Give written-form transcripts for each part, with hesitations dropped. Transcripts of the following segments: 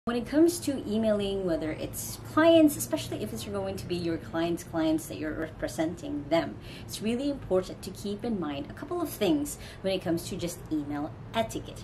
When it comes to emailing, whether it's clients, especially if it's going to be your clients' clients that you're representing them, it's really important to keep in mind a couple of things when it comes to just email etiquette.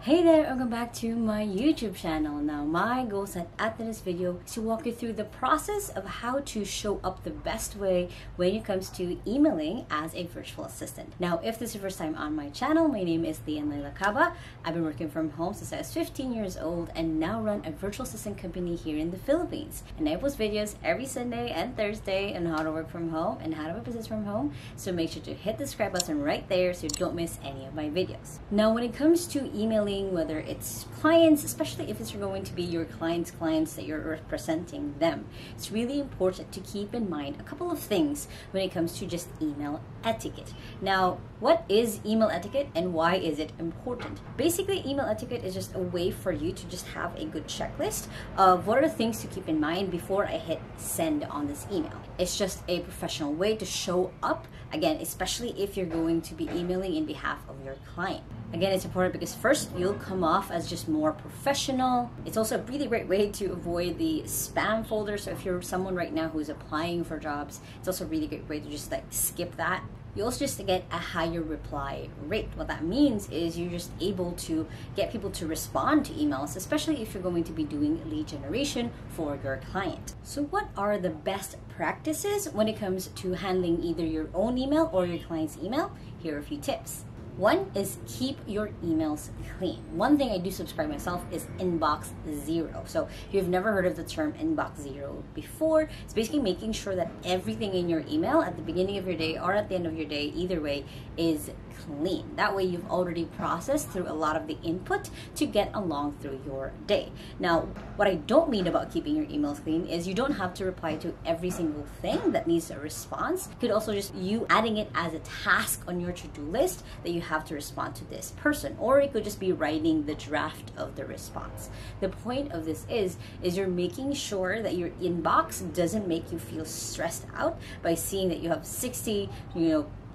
Hey there, welcome back to my YouTube channel. Now, my goal set at this video is to walk you through the process of how to show up the best way when it comes to emailing as a virtual assistant. Now, if this is your first time on my channel, my name is Lai Lacaba. I've been working from home since I was 15 years old and now run a virtual assistant company here in the Philippines. And I post videos every Sunday and Thursday on how to work from home and how to have a business from home. So make sure to hit the subscribe button right there so you don't miss any of my videos. Now, when it comes to emailing, whether it's clients, especially if it's going to be your clients' clients that you're representing them, it's really important to keep in mind a couple of things when it comes to just email etiquette. Now, what is email etiquette and why is it important? Basically, email etiquette is just a way for you to just have a good checklist of what are the things to keep in mind before I hit send on this email. It's just a professional way to show up, again, especially if you're going to be emailing in behalf of your client. Again, it's important because first, you'll come off as just more professional. It's also a really great way to avoid the spam folder. So if you're someone right now who's applying for jobs, it's also a really great way to just like skip that. You also just get a higher reply rate. What that means is you're just able to get people to respond to emails, especially if you're going to be doing lead generation for your client. So what are the best practices when it comes to handling either your own email or your client's email? Here are a few tips. One is keep your emails clean. One thing I do subscribe myself is inbox zero. So if you've never heard of the term inbox zero before, it's basically making sure that everything in your email at the beginning of your day or at the end of your day, either way, is clean. That way you've already processed through a lot of the input to get along through your day. Now, what I don't mean about keeping your emails clean is you don't have to reply to every single thing that needs a response. It could also just you adding it as a task on your to-do list that you have to respond to this person, or it could just be writing the draft of the response. The point of this is you're making sure that your inbox doesn't make you feel stressed out by seeing that you have 60,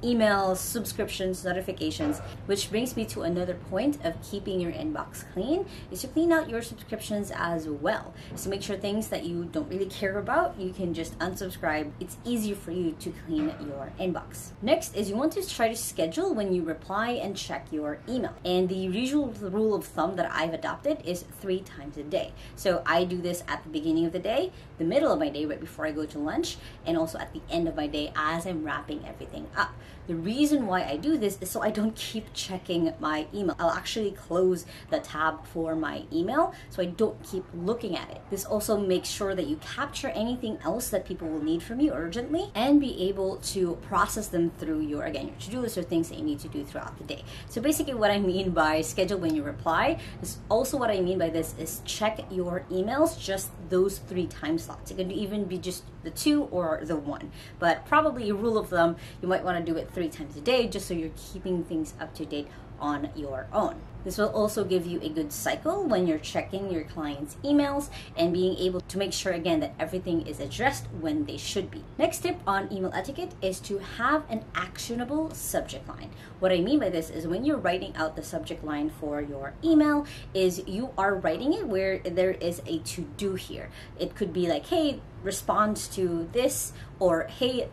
emails, subscriptions, notifications, which brings me to another point of keeping your inbox clean is to clean out your subscriptions as well. So make sure things that you don't really care about, you can just unsubscribe. It's easier for you to clean your inbox. Next is you want to try to schedule when you reply and check your email. And the usual rule of thumb that I've adopted is 3 times a day. So I do this at the beginning of the day, the middle of my day right before I go to lunch, and also at the end of my day as I'm wrapping everything up. The reason why I do this is so I don't keep checking my email. I'll actually close the tab for my email so I don't keep looking at it. This also makes sure that you capture anything else that people will need from you urgently and be able to process them through your to-do list or things that you need to do throughout the day. So basically what I mean by schedule when you reply is also what I mean by this is check your emails just those 3 time slots. It could even be just the 2 or the 1, but probably a rule of thumb, you might want to do it 3 times a day just so you're keeping things up to date on your own. This will also give you a good cycle when you're checking your clients' emails and being able to make sure again that everything is addressed when they should be. Next tip on email etiquette is to have an actionable subject line. What I mean by this is when you're writing out the subject line for your email is you are writing it where there is a to-do here. It could be like, hey, respond to this, or hey,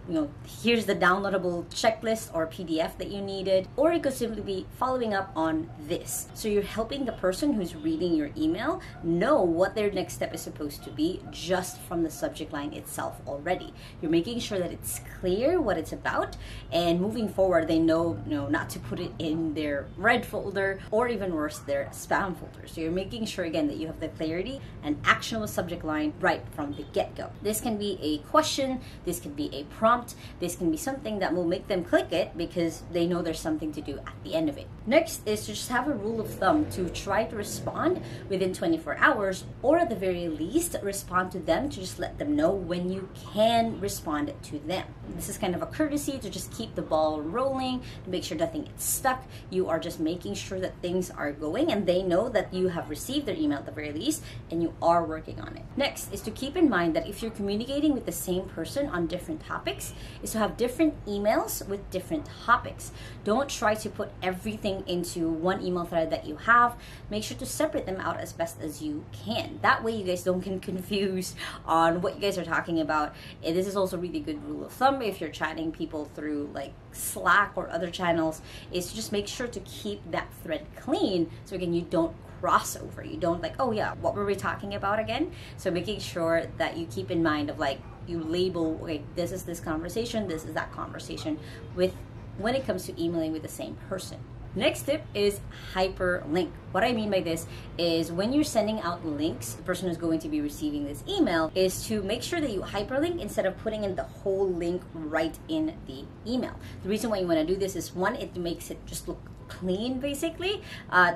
here's the downloadable checklist or PDF that you needed, or it could simply be following up on this. So you're helping the person who's reading your email know what their next step is supposed to be just from the subject line itself already. You're making sure that it's clear what it's about, and moving forward they know not to put it in their red folder or even worse, their spam folder. So you're making sure again that you have the clarity and actionable subject line right from the get-go. This can be a question, this can be a prompt, this can be something that will make them click it because they know there's something to do at the end of it. Next is to just have a rule of thumb to try to respond within 24 hours, or at the very least respond to them to just let them know when you can respond to them. This is kind of a courtesy to just keep the ball rolling, to make sure nothing gets stuck. You are just making sure that things are going and they know that you have received their email at the very least and you are working on it. Next is to keep in mind that if you're you're communicating with the same person on different topics is to have different emails with different topics. Don't try to put everything into one email thread that you have. Make sure to separate them out as best as you can. That way you guys don't get confused on what you guys are talking about. And this is also a really good rule of thumb if you're chatting people through like Slack or other channels, is to just make sure to keep that thread clean, so again you don't crossover. You don't like, oh yeah, what were we talking about again? So making sure that you keep in mind of like, you label, okay, this is this conversation, this is that conversation, with when it comes to emailing with the same person. Next tip is hyperlink. What I mean by this is when you're sending out links, the person who's going to be receiving this email is to make sure that you hyperlink instead of putting in the whole link right in the email. The reason why you want to do this is, one, it makes it just look clean basically.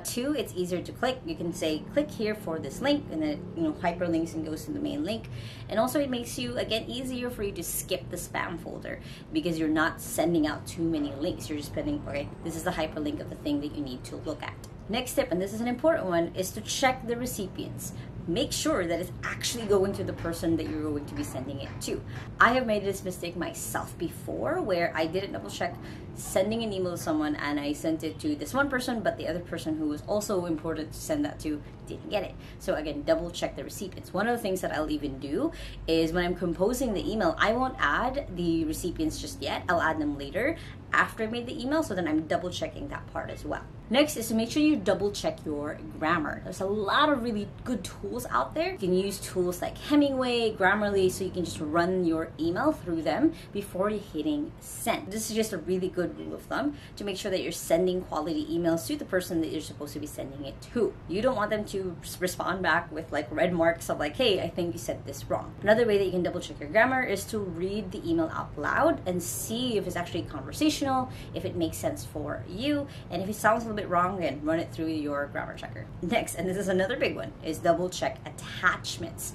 Two, it's easier to click. You can say click here for this link, and then it, hyperlinks and goes to the main link. And also it makes you, again, easier for you to skip the spam folder because you're not sending out too many links. You're just putting, okay, this is the hyperlink of the thing that you need to look at. Next tip, and this is an important one, is to check the recipients. Make sure that it's actually going to the person that you're going to be sending it to. I have made this mistake myself before, where I didn't double check sending an email to someone and I sent it to this one person, but the other person who was also important to send that to didn't get it. So again, double check the recipients. One of the things that I'll even do is when I'm composing the email, I won't add the recipients just yet. I'll add them later after I made the email, so then I'm double checking that part as well. Next is to make sure you double check your grammar. There's a lot of really good tools out there. You can use tools like Hemingway, Grammarly, so you can just run your email through them before you're hitting send. This is just a really good rule of thumb to make sure that you're sending quality emails to the person that you're supposed to be sending it to. You don't want them to respond back with like red marks of like, hey, I think you said this wrong. Another way that you can double check your grammar is to read the email out loud and see if it's actually conversational, if it makes sense for you, and if it sounds a little bit wrong, then run it through your grammar checker. Next, and this is another big one, is double check attachments.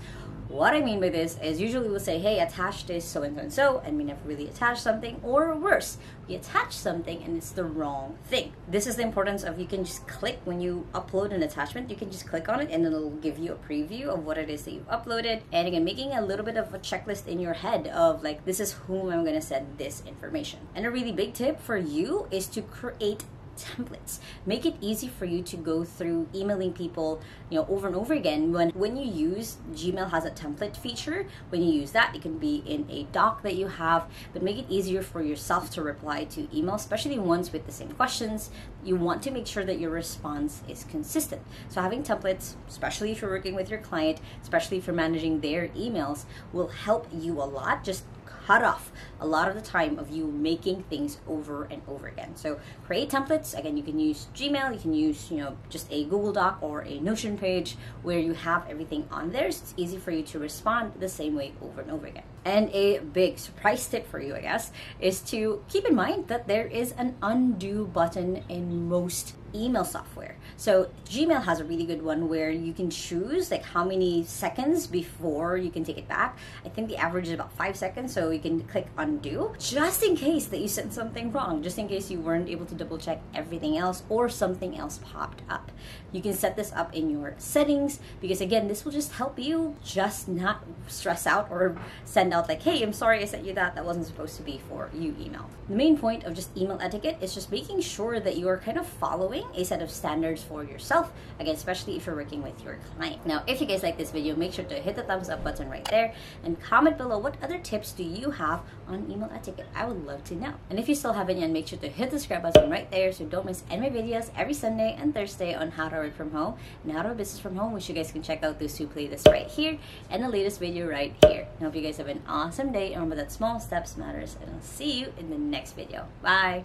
What I mean by this is usually we'll say, hey, attach this so and so and so, and we never really attach something, or worse, we attach something and it's the wrong thing. This is the importance of, you can just click when you upload an attachment, you can just click on it and it'll give you a preview of what it is that you've uploaded. And again, making a little bit of a checklist in your head of like, this is whom I'm gonna send this information. And a really big tip for you is to create templates. Make it easy for you to go through emailing people, over and over again. When you use Gmail has a template feature. When you use that, it can be in a doc that you have, but make it easier for yourself to reply to emails, especially ones with the same questions. You want to make sure that your response is consistent. So having templates, especially if you're working with your client, especially if you're managing their emails, will help you a lot. Just cut off a lot of the time of you making things over and over again. So create templates. Again, you can use Gmail, you can use just a Google Doc or a Notion page where you have everything on there, so it's easy for you to respond the same way over and over again. And a big surprise tip for you, I guess, is to keep in mind that there is an undo button in most email software. So Gmail has a really good one where you can choose like how many seconds before you can take it back. I think the average is about 5 seconds, so you can click undo just in case that you sent something wrong, just in case you weren't able to double check everything else or something else popped up. You can set this up in your settings because again, this will just help you just not stress out or send out like, hey, I'm sorry I sent you that wasn't supposed to be for you email. The main point of just email etiquette is just making sure that you are kind of following a set of standards for yourself, again, especially if you're working with your client. Now, if you guys like this video, make sure to hit the thumbs up button right there and comment below what other tips do you have on email etiquette. I would love to know. And if you still haven't yet, make sure to hit the subscribe button right there so don't miss any of my videos every Sunday and Thursday on how to work from home and how to have a business from home, which you guys can check out those two playlists right here and the latest video right here. I hope you guys have an awesome day, and remember that small steps matters, and I'll see you in the next video. Bye!